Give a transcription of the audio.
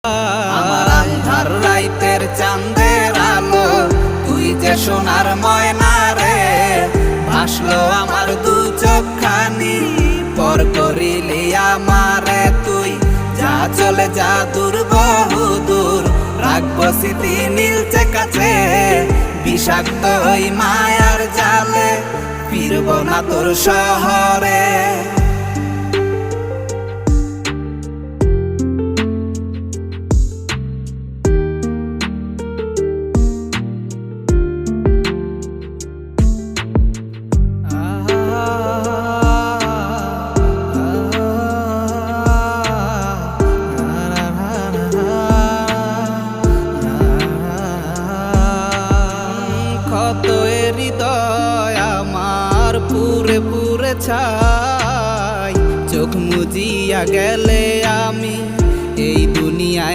আমার আন্ধার রাইতের চাঁদের আলো, তুই যে সোনার ময়না রে। ভাসলো আমার দু চোখখানি, পর করিলি আমারে তুই। যা চলে যা দূর বহু দূর, রাখবো স্মৃতি নীলচে কাছে। বিষাক্ত ওই মায়ার জালে, ফিরবো না তোর শহরে। কত হৃদয় আমার পুরে পুরে ছাই, চোখ মুজিয়া গেলে